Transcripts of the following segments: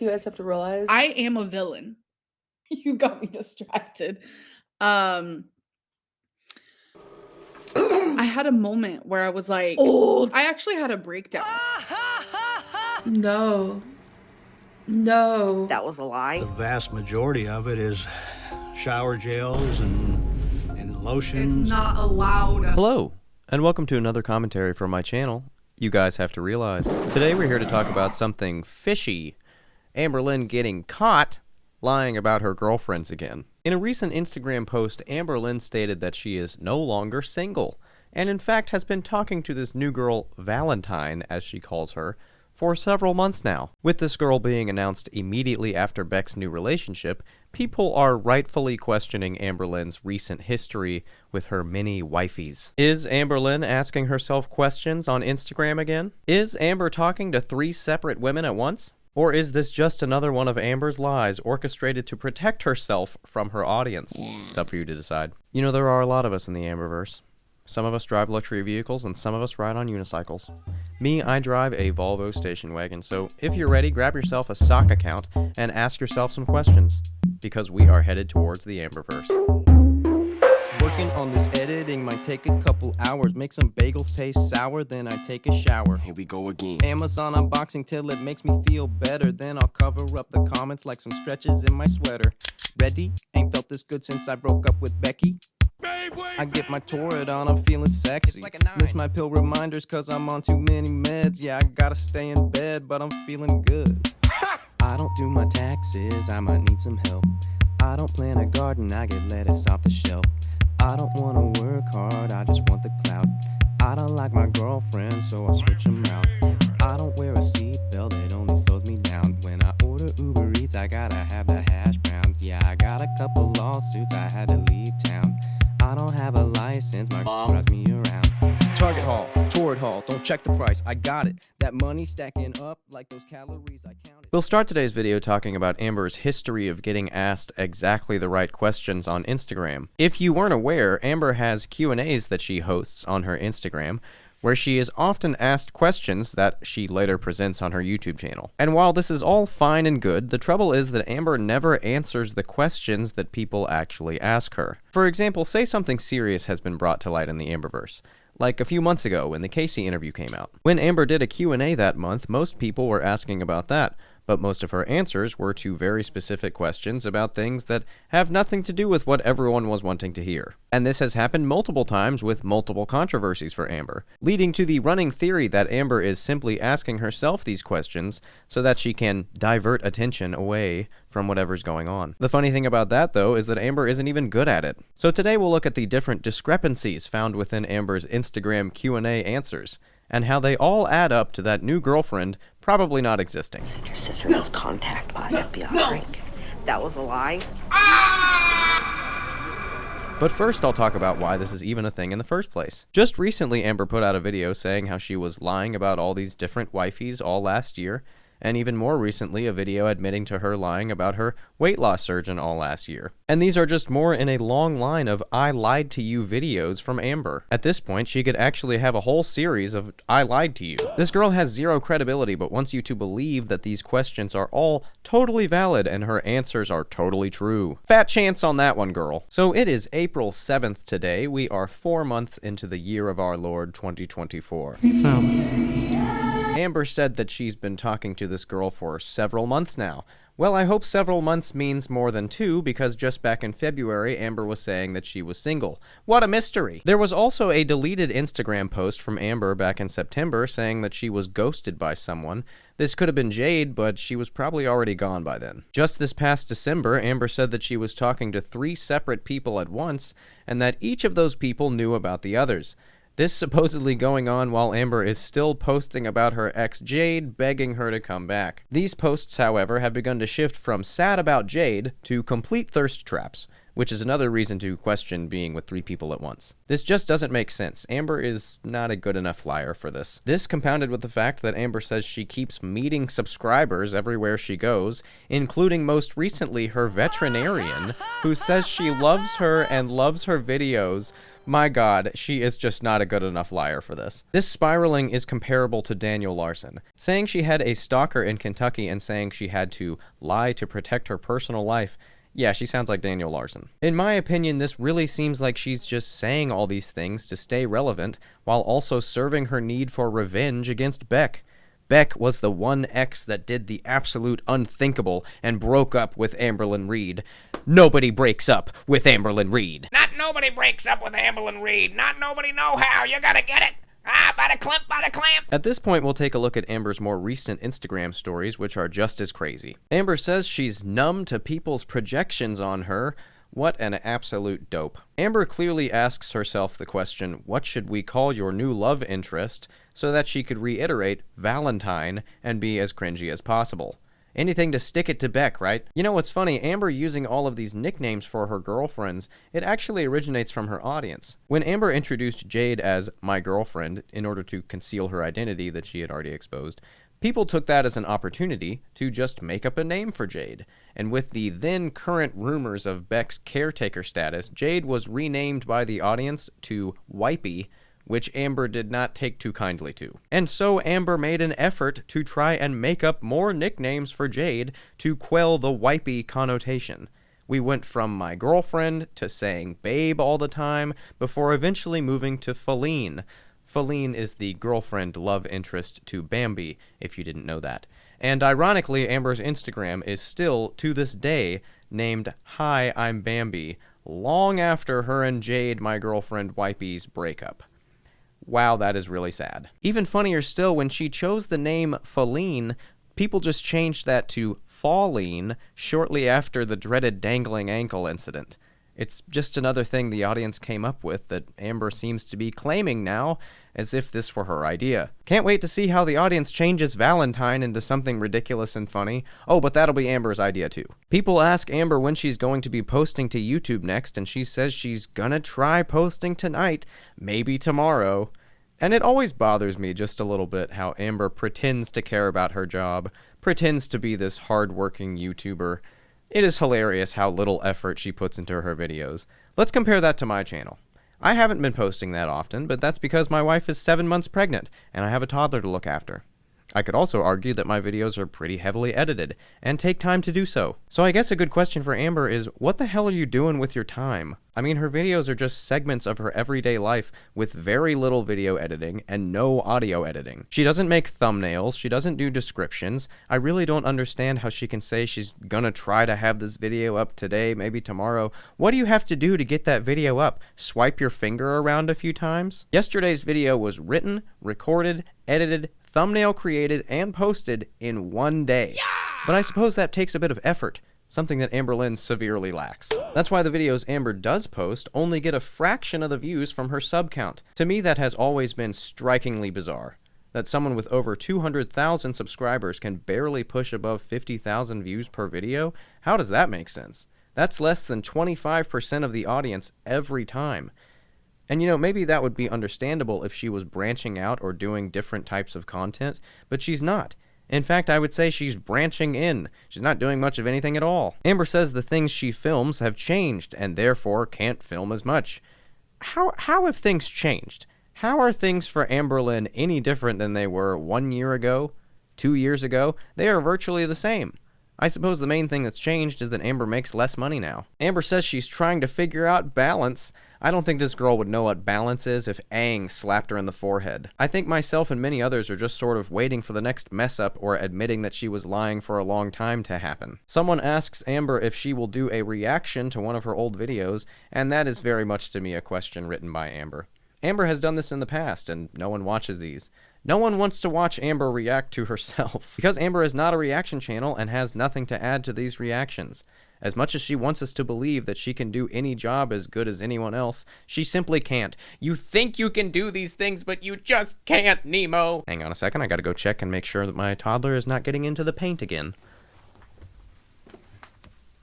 you guys have to realize? I am a villain. You got me distracted. I had a moment where I was like, Old. I actually had a breakdown. No. No. That was a lie. The vast majority of it is shower gels and lotions. It's not allowed. Hello, and welcome to another commentary from my channel. You guys have to realize. Today we're here to talk about something fishy. Amberlyn getting caught lying about her girlfriends again. In a recent Instagram post, Amberlyn stated that she is no longer single, and in fact has been talking to this new girl, Valentine, as she calls her, for several months now. With this girl being announced immediately after Beck's new relationship, people are rightfully questioning Amberlyn's recent history with her many wifeys. Is Amberlyn asking herself questions on Instagram again? Is Amber talking to 3 separate women at once? Or is this just another one of Amber's lies orchestrated to protect herself from her audience? It's up for you to decide. You know, there are a lot of us in the Amberverse. Some of us drive luxury vehicles, and some of us ride on unicycles. Me, I drive a Volvo station wagon, so if you're ready, grab yourself a sock account and ask yourself some questions, because we are headed towards the Amberverse. Working on this editing might take a couple hours. Make some bagels taste sour, then I take a shower. Here we go again. Amazon unboxing till it makes me feel better. Then I'll cover up the comments like some stretches in my sweater. Ready? Ain't felt this good since I broke up with Becky. I get my Torrid on, I'm feeling sexy. Miss my pill reminders cause I'm on too many meds. Yeah, I gotta stay in bed, but I'm feeling good. I don't do my taxes, I might need some help. I don't plant a garden, I get lettuce off the shelf. I don't wanna work hard, I just want the clout. I don't like my girlfriend, so I switch them out. I don't wear a seatbelt, it only slows me down. When I order Uber Eats, I gotta have the hash browns. Yeah, I got a couple lawsuits, I had to leave town. I don't have a license, my mom drives me around. Target haul, Torrid haul, don't check the price, I got it. That money stacking up like those calories I counted. We'll start today's video talking about Amber's history of getting asked exactly the right questions on Instagram. If you weren't aware, Amber has Q&As that she hosts on her Instagram, where she is often asked questions that she later presents on her YouTube channel. And while this is all fine and good, the trouble is that Amber never answers the questions that people actually ask her. For example, say something serious has been brought to light in the Amberverse. Like a few months ago when the Casey interview came out. When Amber did a Q&A that month, most people were asking about that, but most of her answers were to very specific questions about things that have nothing to do with what everyone was wanting to hear. And this has happened multiple times with multiple controversies for Amber, leading to the running theory that Amber is simply asking herself these questions so that she can divert attention away from whatever's going on. The funny thing about that, though, is that Amber isn't even good at it. So today we'll look at the different discrepancies found within Amber's Instagram Q&A answers, and how they all add up to that new girlfriend probably not existing. Said your sister was contacted by FBI Frank. That was a lie. But first I'll talk about why this is even a thing in the first place. Just recently Amber put out a video saying how she was lying about all these different wifeys all last year, and even more recently a video admitting to her lying about her weight loss surgeon all last year. And these are just more in a long line of I lied to you videos from Amber. At this point, she could actually have a whole series of I lied to you. This girl has zero credibility, but wants you to believe that these questions are all totally valid and her answers are totally true. Fat chance on that one, girl. So it is April 7th today. We are 4 months into the year of our Lord 2024. Amber said that she's been talking to this girl for several months now. Well, I hope several months means more than 2, because just back in February, Amber was saying that she was single. What a mystery! There was also a deleted Instagram post from Amber back in September saying that she was ghosted by someone. This could have been Jade, but she was probably already gone by then. Just this past December, Amber said that she was talking to 3 separate people at once, and that each of those people knew about the others. This supposedly going on while Amber is still posting about her ex Jade, begging her to come back. These posts, however, have begun to shift from sad about Jade to complete thirst traps, which is another reason to question being with 3 people at once. This just doesn't make sense. Amber is not a good enough flyer for this. This compounded with the fact that Amber says she keeps meeting subscribers everywhere she goes, including most recently her veterinarian, who says she loves her and loves her videos My God, she is just not a good enough liar for this. This spiraling is comparable to Daniel Larson. Saying she had a stalker in Kentucky and saying she had to lie to protect her personal life. Yeah, she sounds like Daniel Larson. In my opinion, this really seems like she's just saying all these things to stay relevant, while also serving her need for revenge against Beck. Beck was the one ex that did the absolute unthinkable and broke up with Amberlyn Reed. Nobody breaks up with Amberlyn Reed. Not nobody breaks up with Amberlyn Reed. Not nobody know how. You gotta get it. By the clamp. At this point, we'll take a look at Amber's more recent Instagram stories, which are just as crazy. Amber says she's numb to people's projections on her. What an absolute dope. Amber clearly asks herself the question, what should we call your new love interest, so that she could reiterate Valentine and be as cringy as possible. Anything to stick it to Beck, right? You know what's funny? Amber using all of these nicknames for her girlfriends, it actually originates from her audience. When Amber introduced Jade as my girlfriend in order to conceal her identity that she had already exposed, people took that as an opportunity to just make up a name for Jade. And with the then current rumors of Beck's caretaker status, Jade was renamed by the audience to Wipey, which Amber did not take too kindly to. And so Amber made an effort to try and make up more nicknames for Jade to quell the Wipey connotation. We went from my girlfriend to saying babe all the time, before eventually moving to Feline. Feline is the girlfriend love interest to Bambi, if you didn't know that. And ironically, Amber's Instagram is still, to this day, named Hi, I'm Bambi, long after her and Jade, my girlfriend Wipey's breakup. Wow, that is really sad. Even funnier still, when she chose the name Feline, people just changed that to Falline shortly after the dreaded dangling ankle incident. It's just another thing the audience came up with that Amber seems to be claiming now, as if this were her idea. Can't wait to see how the audience changes Valentine into something ridiculous and funny. Oh, but that'll be Amber's idea too. People ask Amber when she's going to be posting to YouTube next, and she says she's gonna try posting tonight, maybe tomorrow. And it always bothers me just a little bit how Amber pretends to care about her job, pretends to be this hard-working YouTuber. It is hilarious how little effort she puts into her videos. Let's compare that to my channel. I haven't been posting that often, but that's because my wife is 7 months pregnant, and I have a toddler to look after. I could also argue that my videos are pretty heavily edited, and take time to do so. So I guess a good question for Amber is, what the hell are you doing with your time? I mean, her videos are just segments of her everyday life with very little video editing and no audio editing. She doesn't make thumbnails, she doesn't do descriptions. I really don't understand how she can say she's gonna try to have this video up today, maybe tomorrow. What do you have to do to get that video up? Swipe your finger around a few times? Yesterday's video was written, recorded, edited, thumbnail created, and posted in one day. Yeah! But I suppose that takes a bit of effort, something that Amberlyn severely lacks. That's why the videos Amber does post only get a fraction of the views from her sub count. To me, that has always been strikingly bizarre. That someone with over 200,000 subscribers can barely push above 50,000 views per video? How does that make sense? That's less than 25% of the audience every time. And you know, maybe that would be understandable if she was branching out or doing different types of content, but she's not. In fact, I would say she's branching in. She's not doing much of anything at all. Amber says the things she films have changed and therefore can't film as much. How have things changed? How are things for Amberlyn any different than they were 1 year ago, 2 years ago? They are virtually the same. I suppose the main thing that's changed is that Amber makes less money now. Amber says she's trying to figure out balance. I don't think this girl would know what balance is if Aang slapped her in the forehead. I think myself and many others are just sort of waiting for the next mess up or admitting that she was lying for a long time to happen. Someone asks Amber if she will do a reaction to one of her old videos, and that is very much to me a question written by Amber. Amber has done this in the past, and no one watches these. No one wants to watch Amber react to herself, because Amber is not a reaction channel and has nothing to add to these reactions. As much as she wants us to believe that she can do any job as good as anyone else, she simply can't. You think you can do these things, but you just can't, Nemo! Hang on a second, I gotta go check and make sure that my toddler is not getting into the paint again.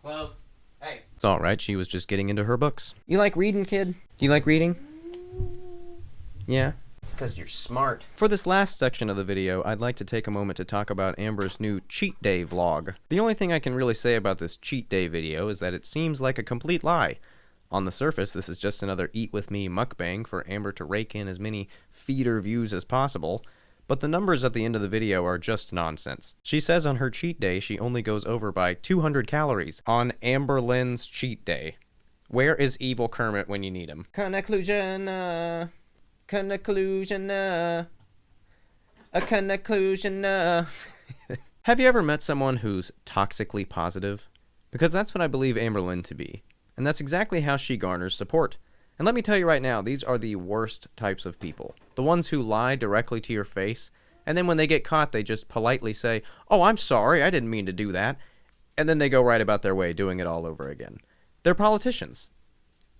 Clove, hey. It's alright, she was just getting into her books. You like reading, kid? Do you like reading? Yeah? Because you're smart. For this last section of the video, I'd like to take a moment to talk about Amber's new cheat day vlog. The only thing I can really say about this cheat day video is that it seems like a complete lie. On the surface, this is just another Eat With Me mukbang for Amber to rake in as many feeder views as possible, but the numbers at the end of the video are just nonsense. She says on her cheat day she only goes over by 200 calories on Amberlyn's cheat day. Where is evil Kermit when you need him? Conclusion, a conclusion. Have you ever met someone who's toxically positive? Because that's what I believe Amberlyn to be. And that's exactly how she garners support. And let me tell you right now, these are the worst types of people. The ones who lie directly to your face, and then when they get caught, they just politely say, "Oh, I'm sorry, I didn't mean to do that." And then they go right about their way, doing it all over again. They're politicians.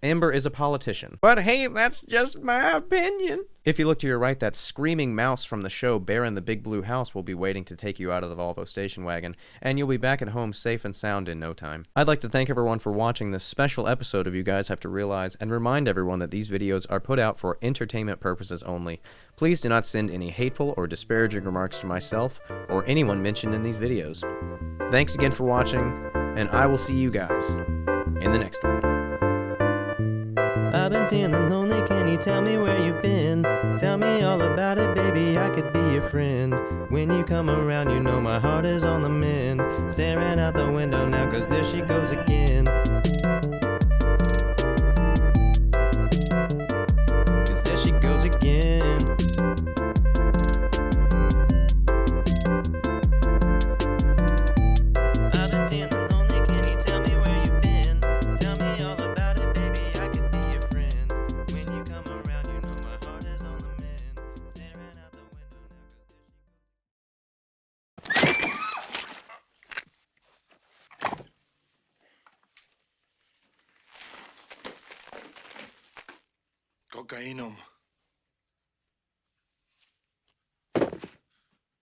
Amber is a politician. But hey, that's just my opinion. If you look to your right, that screaming mouse from the show Bear in the Big Blue House will be waiting to take you out of the Volvo station wagon, and you'll be back at home safe and sound in no time. I'd like to thank everyone for watching this special episode of You Guys Have to Realize, and remind everyone that these videos are put out for entertainment purposes only. Please do not send any hateful or disparaging remarks to myself or anyone mentioned in these videos. Thanks again for watching, and I will see you guys in the next one. I've been feeling lonely, can you tell me where you've been? Tell me all about it, baby, I could be your friend. When you come around, you know my heart is on the mend. Staring out the window now, cause there she goes again. Cause there she goes again. I've been feeling lonely, can you tell me where you've been? Tell me all about it, baby, I could be your friend. When you come around, you know my heart is on the mend. Staring out the window now, cause there she goes. Cocainum.